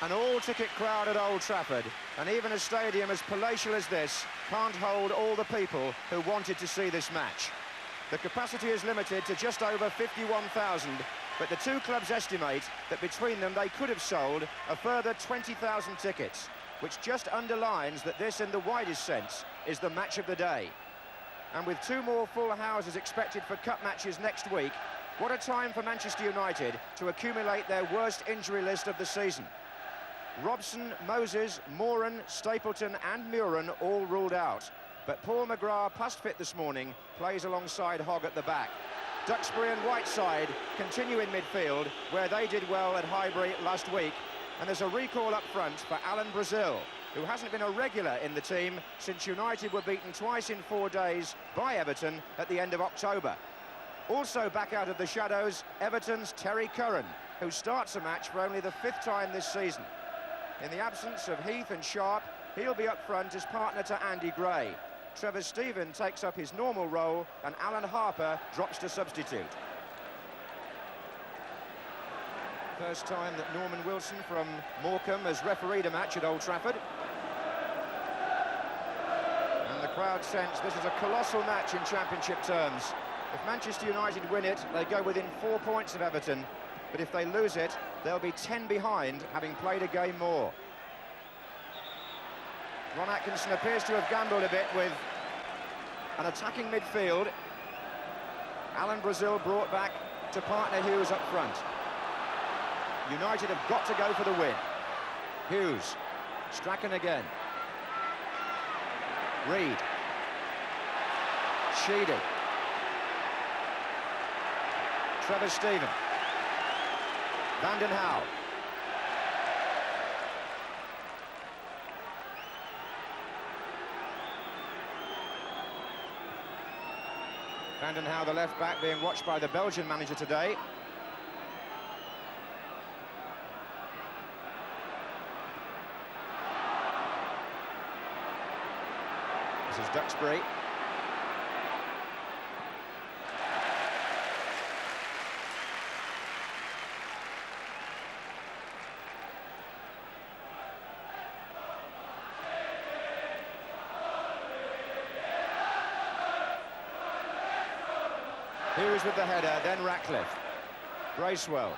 An all-ticket crowd at Old Trafford, and even a stadium as palatial as this can't hold all the people who wanted to see this match. The capacity is limited to just over 51,000, but the two clubs estimate that between them they could have sold a further 20,000 tickets, which just underlines that this, in the widest sense, is the match of the day. And with two more full houses expected for cup matches next week, what a time for Manchester United to accumulate their worst injury list of the season. Robson, Moses, Moran, Stapleton and Muren all ruled out. But Paul McGrath, past fit this morning, plays alongside Hogg at the back. Duxbury and Whiteside continue in midfield, where they did well at Highbury last week. And there's a recall up front for Alan Brazil, who hasn't been a regular in the team since United were beaten twice in 4 days by Everton at the end of October. Also back out of the shadows, Everton's Terry Curran, who starts a match for only the 5th time this season. In the absence of Heath and Sharp, he'll be up front as partner to Andy Gray. Trevor Steven takes up his normal role and Alan Harper drops to substitute. First time that Norman Wilson from Morecambe has refereed a match at Old Trafford. And the crowd sense this is a colossal match in championship terms. If Manchester United win it, they go within 4 points of Everton. But if they lose it, they'll be 10 behind, having played a game more. Ron Atkinson appears to have gambled a bit with an attacking midfield. Alan Brazil brought back to partner Hughes up front. United have got to go for the win. Hughes, Strachan again. Reed. Sheedy. Trevor Steven. Vanden Hauwe. Vanden Hauwe, the left back, being watched by the Belgian manager today. This is Duxbury. Hughes with the header, then Ratcliffe. Bracewell.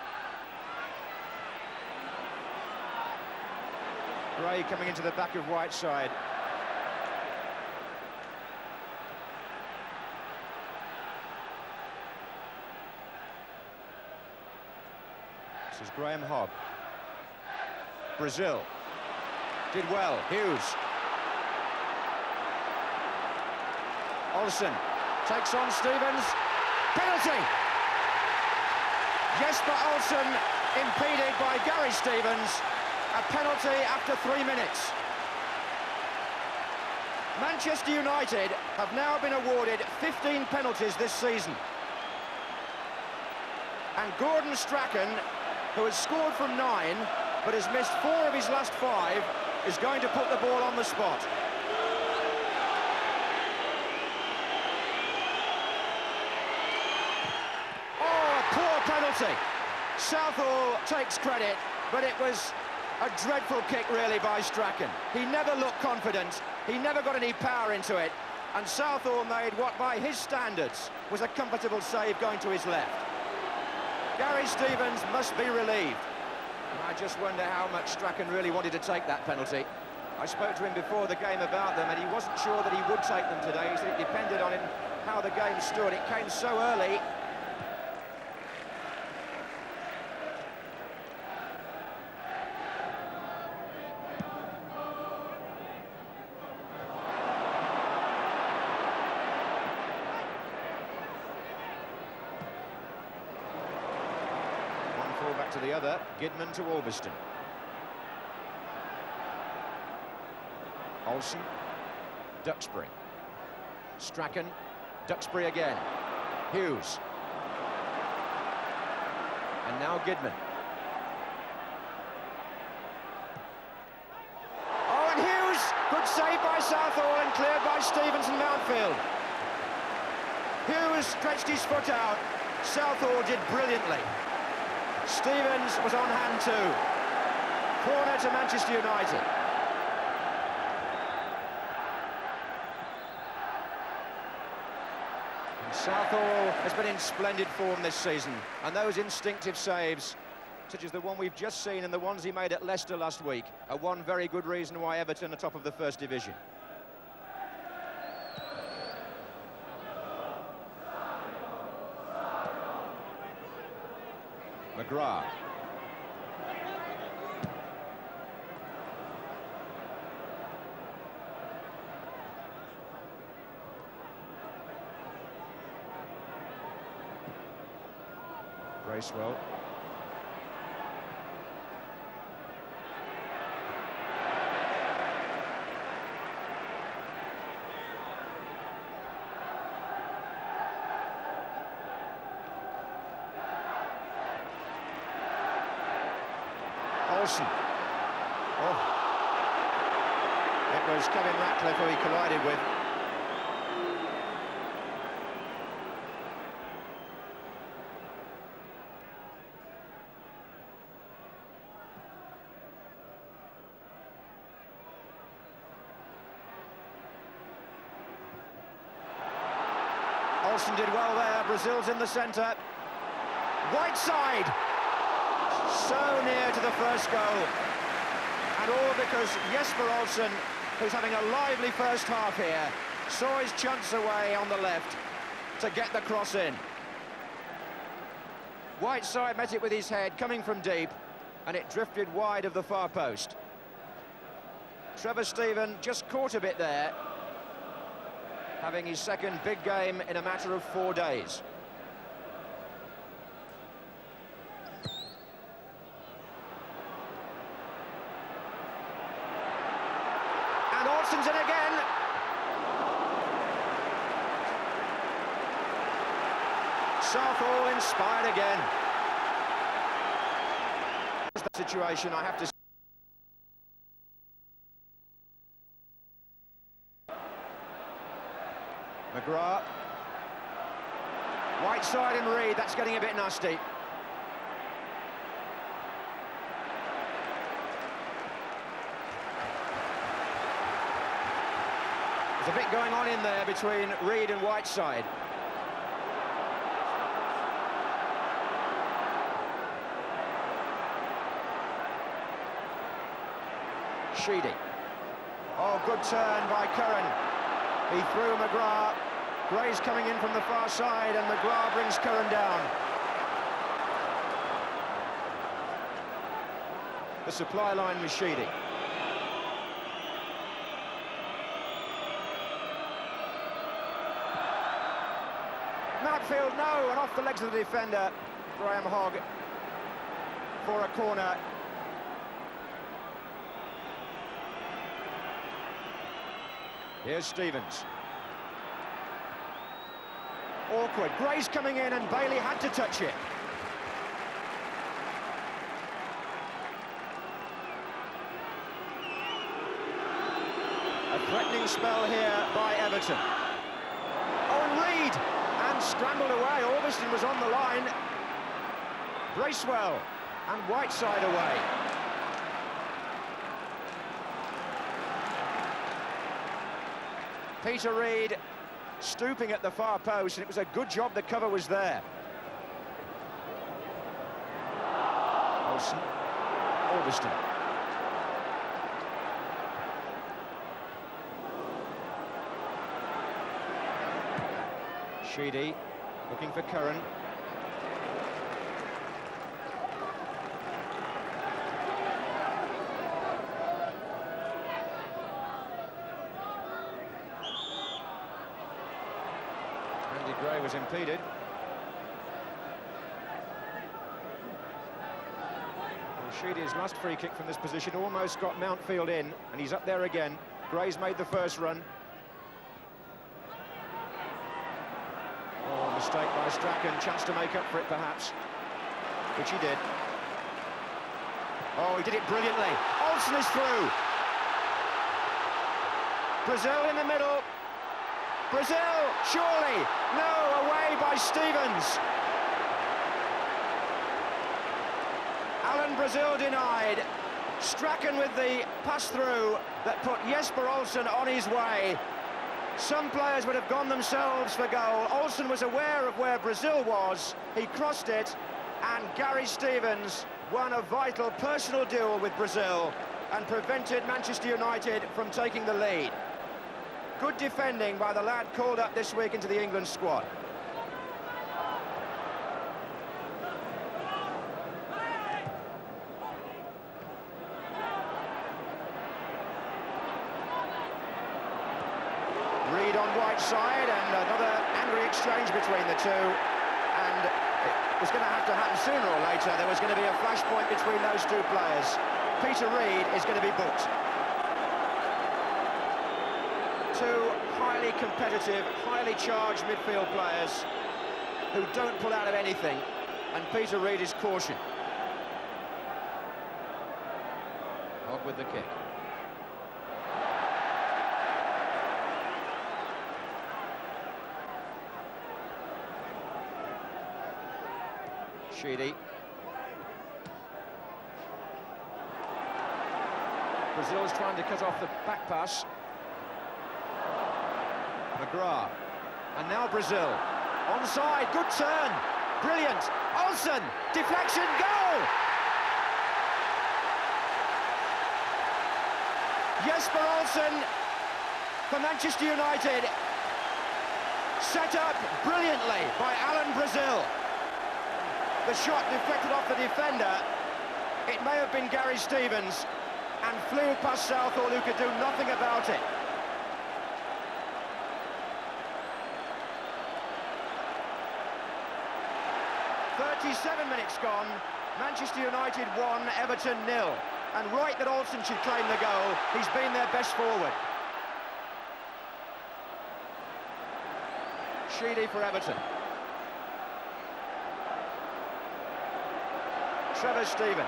Gray coming into the back of Whiteside. This is Graham Hogg. Brazil. Did well. Hughes. Olsen takes on Stevens. Penalty! Jesper Olsen impeded by Gary Stevens. A penalty after 3 minutes. Manchester United have now been awarded 15 penalties this season. And Gordon Strachan, who has scored from 9, but has missed 4 of his last 5, is going to put the ball on the spot. Penalty. Southall takes credit, but it was a dreadful kick really by Strachan. He never looked confident, he never got any power into it, and Southall made what by his standards was a comfortable save going to his left. Gary Stevens must be relieved. I just wonder how much Strachan really wanted to take that penalty. I spoke to him before the game about them and he wasn't sure that he would take them today. He said it depended on him how the game stood. It came so early. Back to the other, Gidman to Albiston. Olsen, Duxbury. Strachan, Duxbury again. Hughes. And now Gidman. Oh, and Hughes! Good save by Southall and cleared by Stevens and Mountfield. Hughes stretched his foot out. Southall did brilliantly. Stevens was on hand too. Corner to Manchester United. And Southall has been in splendid form this season, and those instinctive saves, such as the one we've just seen and the ones he made at Leicester last week, are one very good reason why Everton are top of the First Division. McGrath. Bracewell. Olsen. Oh. It was Kevin Ratcliffe who he collided with. Olsen did well there. Brazil's in the centre. Whiteside! So near to the first goal. And all because Jesper Olsen, who's having a lively first half here, saw his chance away on the left to get the cross in. Whiteside met it with his head, coming from deep, and it drifted wide of the far post. Trevor Steven just caught a bit there, having his second big game in a matter of 4 days. And Olsen's in again. Southall inspired again. That situation, I have to say. McGrath. Whiteside and Reed, that's getting a bit nasty. There's a bit going on in there between Reed and Whiteside. Sheedy. Oh, good turn by Curran. He threw McGrath. Gray's coming in from the far side, and McGrath brings Curran down. The supply line was Sheedy. Midfield, no, and off the legs of the defender, Graham Hogg, for a corner. Here's Stevens. Awkward. Gray's coming in and Bailey had to touch it. A threatening spell here by Everton. Oh, and Reed! And scrambled away. Orbiston was on the line. Bracewell and Whiteside away. Peter Reed stooping at the far post, and it was a good job the cover was there. Olsen, Orbiston. Sheedy looking for Curran. Gray was impeded. Well, Sheedy's last free kick from this position almost got Mountfield in, and he's up there again. Gray's made the first run. Oh, mistake by Strachan, chance to make up for it perhaps, which he did. Oh, he did it brilliantly. Olsen is through. Brazil in the middle. Brazil, surely. No, away by Stevens. Alan Brazil denied. Strachan with the pass-through that put Jesper Olsen on his way. Some players would have gone themselves for goal. Olsen was aware of where Brazil was. He crossed it, and Gary Stevens won a vital personal duel with Brazil and prevented Manchester United from taking the lead. Good defending by the lad called up this week into the England squad. Reed on right side, and another angry exchange between the two, and it was going to have to happen sooner or later. There was going to be a flashpoint between those two players. Peter Reed is going to be booked. Two highly competitive, highly charged midfield players who don't pull out of anything, and Peter Reed is cautioned. Hogg with the kick. Sheedy. Brazil's trying to cut off the back pass. McGrath. And now Brazil. Onside, good turn. Brilliant. Olsen, deflection, goal! Jesper Olsen for Manchester United. Set up brilliantly by Alan Brazil. The shot deflected off the defender. It may have been Gary Stevens, and flew past Southall, who could do nothing about it. "37 minutes gone, Manchester United 1, Everton 0. And right that Olsen should claim the goal. He's been their best forward. Sheedy for Everton. Trevor Steven.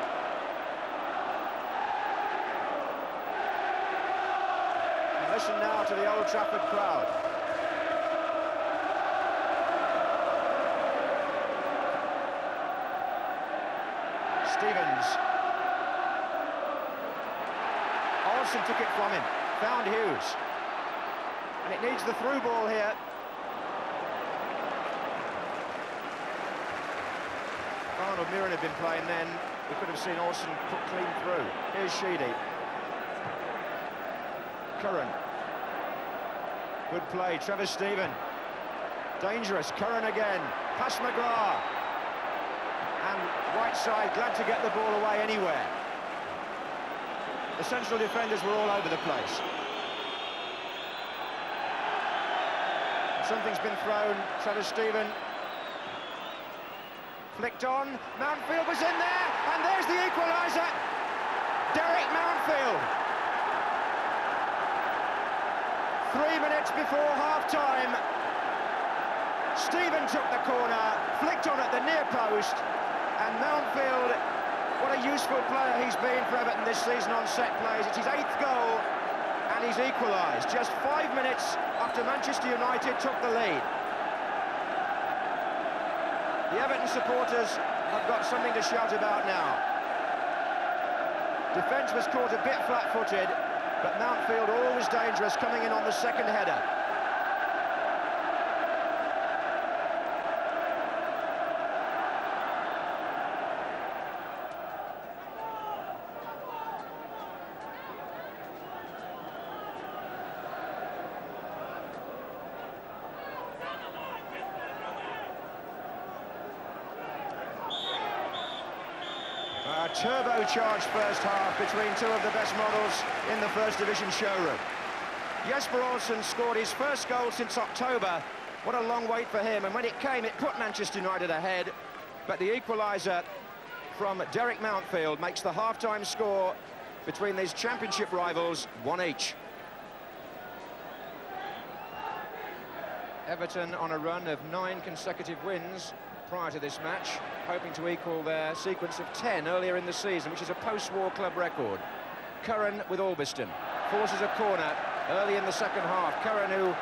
And listen now to the Old Trafford crowd. Stevens. Olsen took it from him, found Hughes. And it needs the through ball here. If Mirren had been playing then, we could have seen Olsen put clean through. Here's Sheedy. Curran. Good play, Trevor Steven. Dangerous, Curran again. Past McGrath. And right side, glad to get the ball away anywhere. The central defenders were all over the place. Something's been thrown, Trevor Steven. Flicked on, Mountfield was in there, and there's the equaliser. Derek Mountfield. 3 minutes before half-time. Steven took the corner, flicked on at the near post, and Mountfield, what a useful player he's been for Everton this season on set plays. It's his 8th goal, and he's equalised just 5 minutes after Manchester United took the lead. The Everton supporters have got something to shout about now. Defence was caught a bit flat-footed, but Mountfield always dangerous coming in on the second header. A turbocharged first half between two of the best models in the First Division showroom. Jesper Olsen scored his first goal since October. What a long wait for him, and when it came, it put Manchester United ahead. But the equaliser from Derek Mountfield makes the half-time score between these championship rivals 1 each. Everton on a run of 9 consecutive wins prior to this match, hoping to equal their sequence of 10 earlier in the season, which is a post-war club record. Curran with Albiston forces a corner early in the second half. Curran, who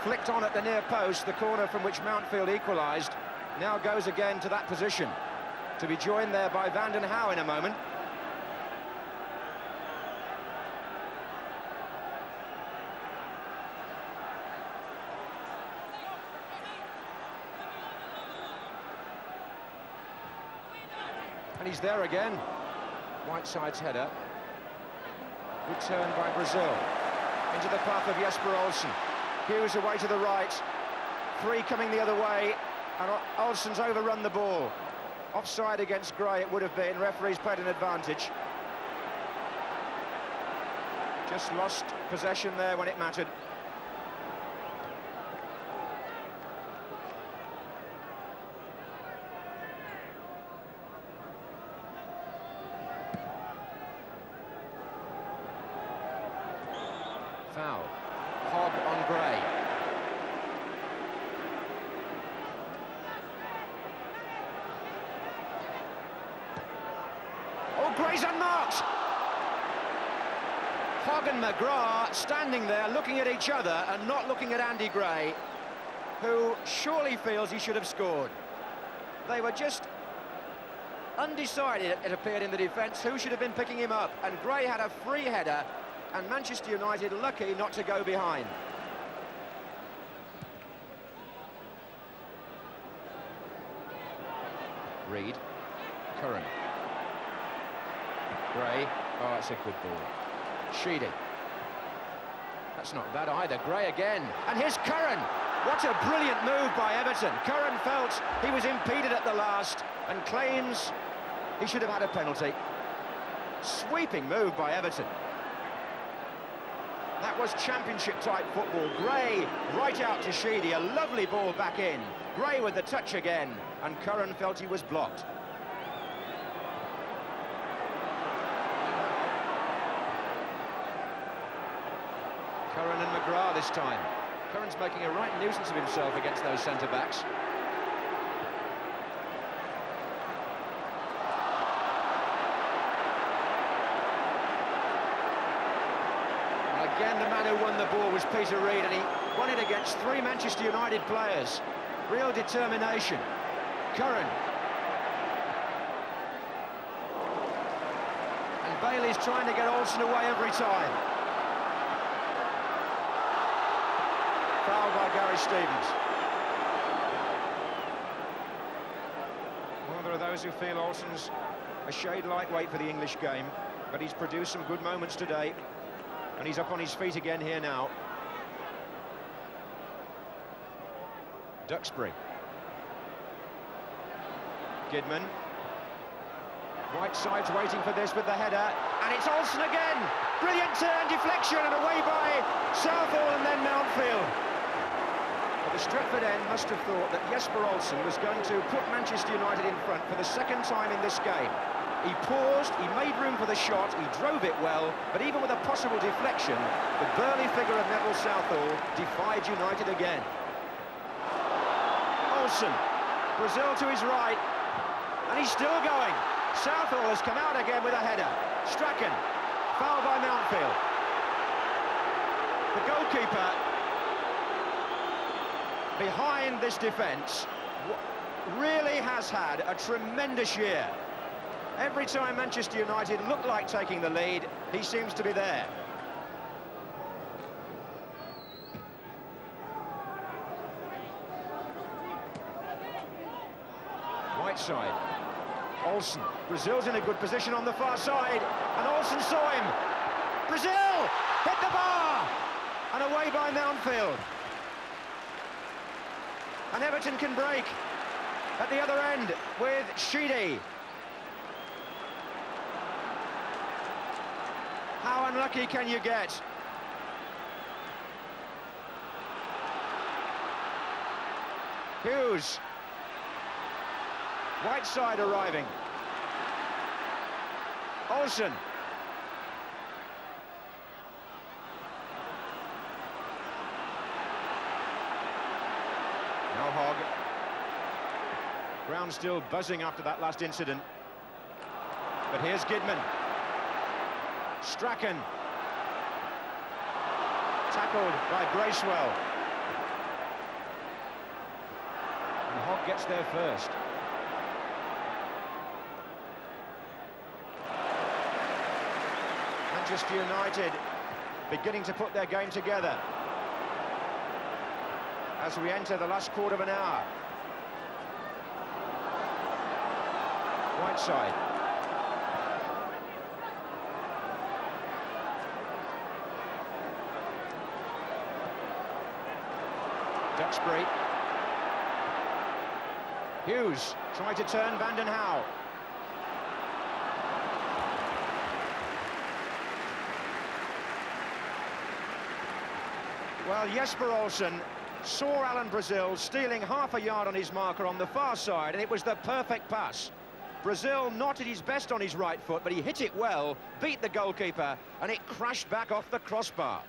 flicked on at the near post, the corner from which Mountfield equalised, now goes again to that position, to be joined there by Van den Houw in a moment. And he's there again. Whiteside's header. Good turn by Brazil. Into the path of Jesper Olsen. Hughes away to the right. Three coming the other way. And Olsen's overrun the ball. Offside against Gray it would have been. Referee's played an advantage. Just lost possession there when it mattered. Foul. Hogg on Gray. Oh, Gray's unmarked! Hogg and McGrath standing there looking at each other and not looking at Andy Gray, who surely feels he should have scored. They were just undecided, it appeared, in the defence, who should have been picking him up, and Gray had a free header, and Manchester United lucky not to go behind. Reed, Curran, Gray, oh, that's a good ball. Sheedy, that's not bad either. Gray again, and here's Curran. What a brilliant move by Everton. Curran felt he was impeded at the last and claims he should have had a penalty. Sweeping move by Everton. That was championship-type football. Gray right out to Sheedy, a lovely ball back in. Gray with the touch again, and Curran felt he was blocked. Curran and McGrath this time. Curran's making a right nuisance of himself against those centre-backs. Again, the man who won the ball was Peter Reid, and he won it against three Manchester United players. Real determination. Curran. And Bailey's trying to get Olsen away every time. Foul by Gary Stevens. Well, there are those who feel Olsen's a shade lightweight for the English game, but he's produced some good moments today. And he's up on his feet again here now. Duxbury. Gidman. Whiteside's waiting for this with the header, and it's Olsen again. Brilliant turn, deflection, and away by Southall and then Mountfield. But the Stretford end must have thought that Jesper Olsen was going to put Manchester United in front for the second time in this game. He paused, he made room for the shot, he drove it well, but even with a possible deflection, the burly figure of Neville Southall defied United again. Olsen, Brazil to his right, and he's still going. Southall has come out again with a header. Strachan, foul by Mountfield. The goalkeeper behind this defence really has had a tremendous year. Every time Manchester United look like taking the lead, he seems to be there. Whiteside. Olsen. Brazil's in a good position on the far side, and Olsen saw him. Brazil! Hit the bar! And away by Mountfield. And Everton can break at the other end with Sheedy. How unlucky can you get? Hughes. Whiteside arriving. Olsen. Now Hogg. Ground still buzzing after that last incident. But here's Gidman. Strachan. Tackled by Bracewell. And Hogg gets there first. Manchester United beginning to put their game together as we enter the last quarter of an hour. Whiteside. Duxbury. Hughes tried to turn Van Hal. Well, Jesper Olsen saw Alan Brazil stealing half a yard on his marker on the far side, and it was the perfect pass. Brazil not at his best on his right foot, but he hit it well, beat the goalkeeper, and it crashed back off the crossbar.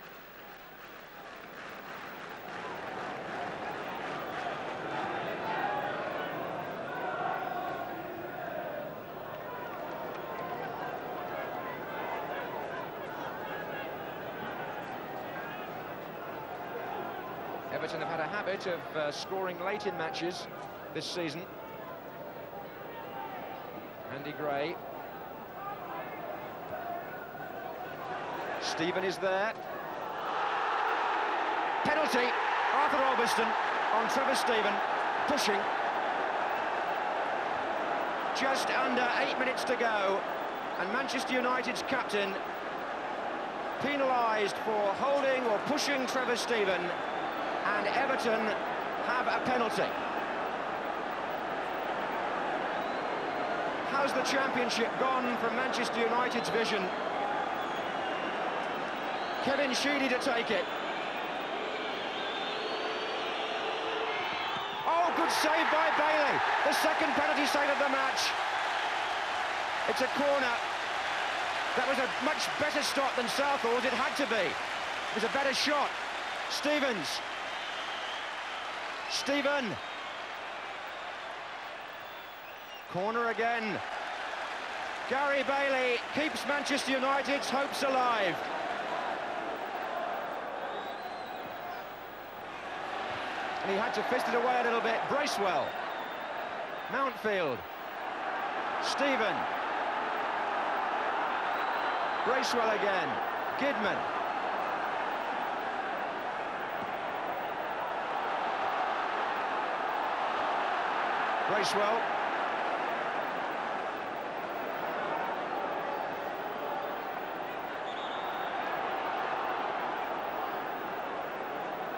Everton have had a habit of scoring late in matches this season. Andy Gray. Stephen is there. Penalty. Arthur Albiston on Trevor Stephen, pushing. Just under 8 minutes to go, and Manchester United's captain penalised for holding or pushing Trevor Stephen, and Everton have a penalty. How's the championship gone from Manchester United's vision? Kevin Sheedy to take it. Oh, good save by Bailey. The second penalty save of the match. It's a corner. That was a much better stop than Southall's. It had to be. It was a better shot. Stevens. Stephen. Corner again. Gary Bailey keeps Manchester United's hopes alive. And he had to fist it away a little bit. Bracewell. Mountfield. Stephen. Bracewell again. Gidman. Bracewell.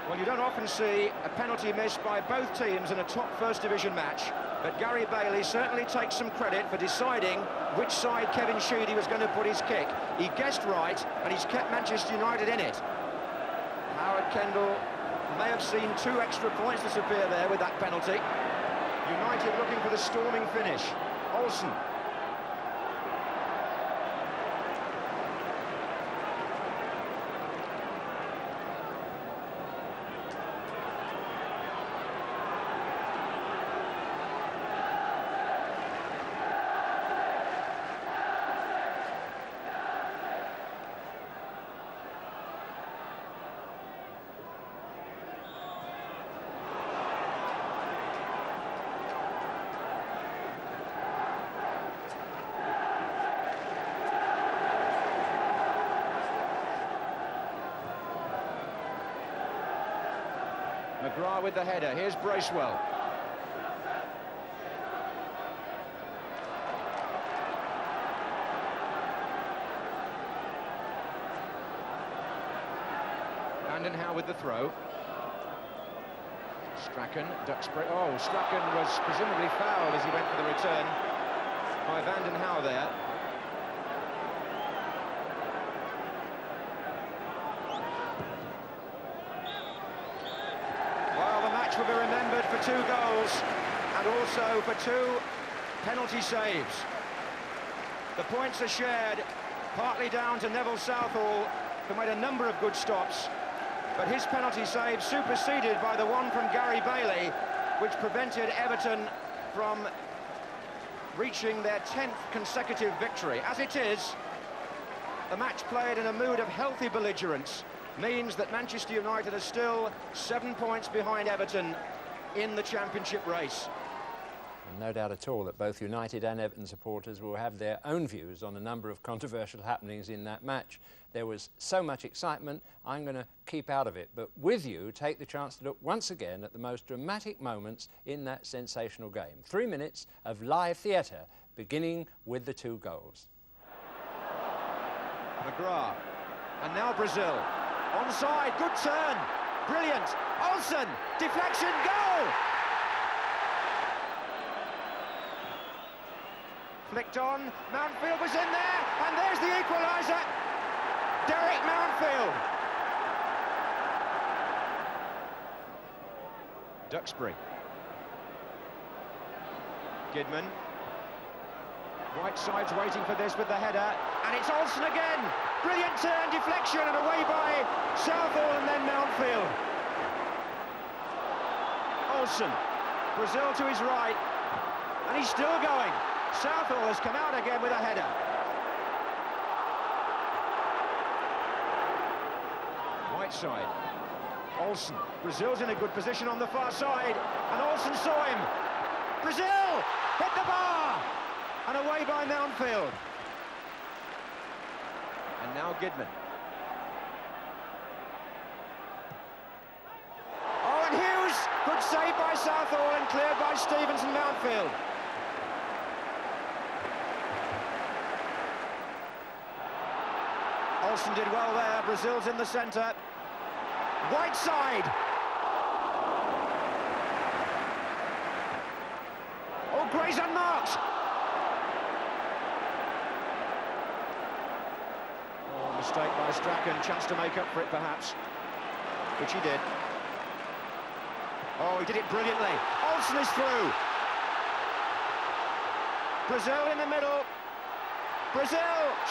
Well, you don't often see a penalty missed by both teams in a top First Division match, but Gary Bailey certainly takes some credit for deciding which side Kevin Sheedy was going to put his kick. He guessed right, and he's kept Manchester United in it. Howard Kendall may have seen 2 extra points disappear there with that penalty. United looking for the storming finish. Olsen. McGrath with the header. Here's Bracewell. Van Hal with the throw. Strachan, Duxbury. Oh, Strachan was presumably fouled as he went for the return by Van Hal there. Will be remembered for 2 goals and also for 2 penalty saves. The points are shared partly down to Neville Southall, who made a number of good stops, but his penalty save superseded by the one from Gary Bailey, which prevented Everton from reaching their 10th consecutive victory. As it is, the match played in a mood of healthy belligerence means that Manchester United are still 7 points behind Everton in the championship race. And no doubt at all that both United and Everton supporters will have their own views on a number of controversial happenings in that match. There was so much excitement, I'm going to keep out of it, but with you, take the chance to look once again at the most dramatic moments in that sensational game. 3 minutes of live theatre, beginning with the 2 goals. McGrath, and now Brazil. Onside, good turn. Brilliant. Olsen, deflection, goal! Flicked on, Mountfield was in there, and there's the equaliser. Derek Mountfield. Duxbury. Gidman. Whiteside's waiting for this with the header, and it's Olsen again. Brilliant turn, deflection, and away by Southall and then Mountfield. Olsen, Brazil to his right, and he's still going. Southall has come out again with a header. Whiteside, Olsen, Brazil's in a good position on the far side, and Olsen saw him. Brazil hit the bar, and away by Mountfield. And now Gidman. Oh, and Hughes, good save by Southall and cleared by Stevens and Mountfield. Olsen did well there, Brazil's in the centre. Whiteside. Oh, Gray's unmarked. Oh, mistake by Strachan, chance to make up for it perhaps, which he did. Oh, he did it brilliantly. Olsen is through. Brazil in the middle. Brazil,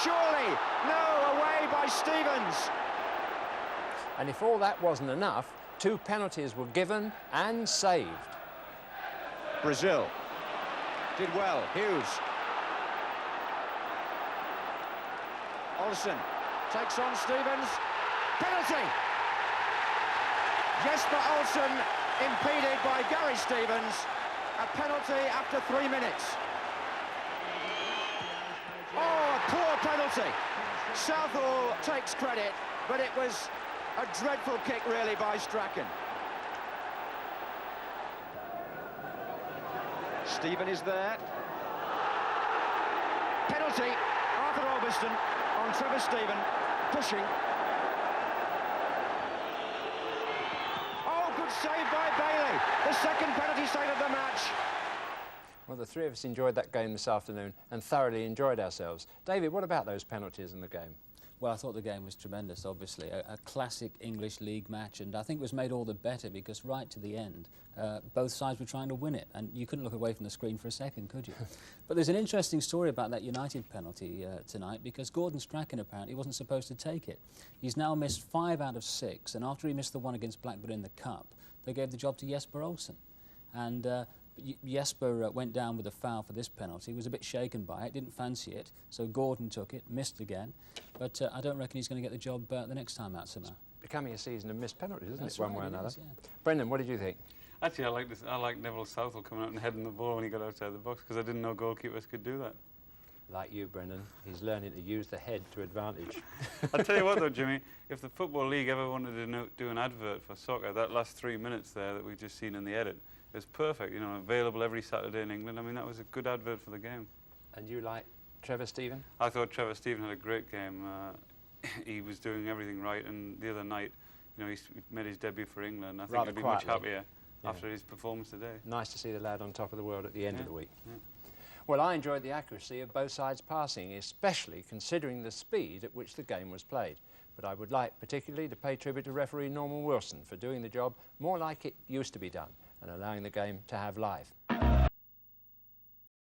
surely. No, away by Stevens. And if all that wasn't enough, 2 penalties were given and saved. Brazil did well. Hughes. Olsen takes on Stevens. Penalty! Jesper Olsen impeded by Gary Stevens. A penalty after 3 minutes. Oh, a poor penalty. Southall takes credit, but it was a dreadful kick, really, by Strachan. Stephen is there. Penalty. Arthur Albiston on Trevor Stephen, pushing. Oh, good save by Bailey. The second penalty save of the match. Well, the three of us enjoyed that game this afternoon and thoroughly enjoyed ourselves. David, what about those penalties in the game? Well, I thought the game was tremendous, obviously. A classic English League match, and I think it was made all the better because right to the end, both sides were trying to win it, and you couldn't look away from the screen for a second, could you? But there's an interesting story about that United penalty tonight, because Gordon Strachan apparently wasn't supposed to take it. He's now missed 5 out of 6, and after he missed the one against Blackburn in the Cup, they gave the job to Jesper Olsen. And Jesper went down with a foul for this penalty. He was a bit shaken by it, didn't fancy it, so Gordon took it, missed again. But I don't reckon he's going to get the job the next time out somehow. Becoming a season of missed penalties, isn't That's it, one right, way or another? is, yeah. Brendan, what did you think? Actually, I like Neville Southall coming out and heading the ball when he got outside the box, because I didn't know goalkeepers could do that. Like you, Brendan, he's learning to use the head to advantage. I'll tell you what though, Jimmy, if the Football League ever wanted to do an advert for soccer, that last 3 minutes there that we've just seen in the edit, it's perfect, you know, available every Saturday in England. I mean, that was a good advert for the game. And you like Trevor Stephen? I thought Trevor Stephen had a great game. He was doing everything right, and the other night, you know, he made his debut for England. I think he'll be much happier after his performance today. Nice to see the lad on top of the world at the end of the week. Yeah. Well, I enjoyed the accuracy of both sides passing, especially considering the speed at which the game was played. But I would like particularly to pay tribute to referee Norman Wilson for doing the job more like it used to be done and allowing the game to have life.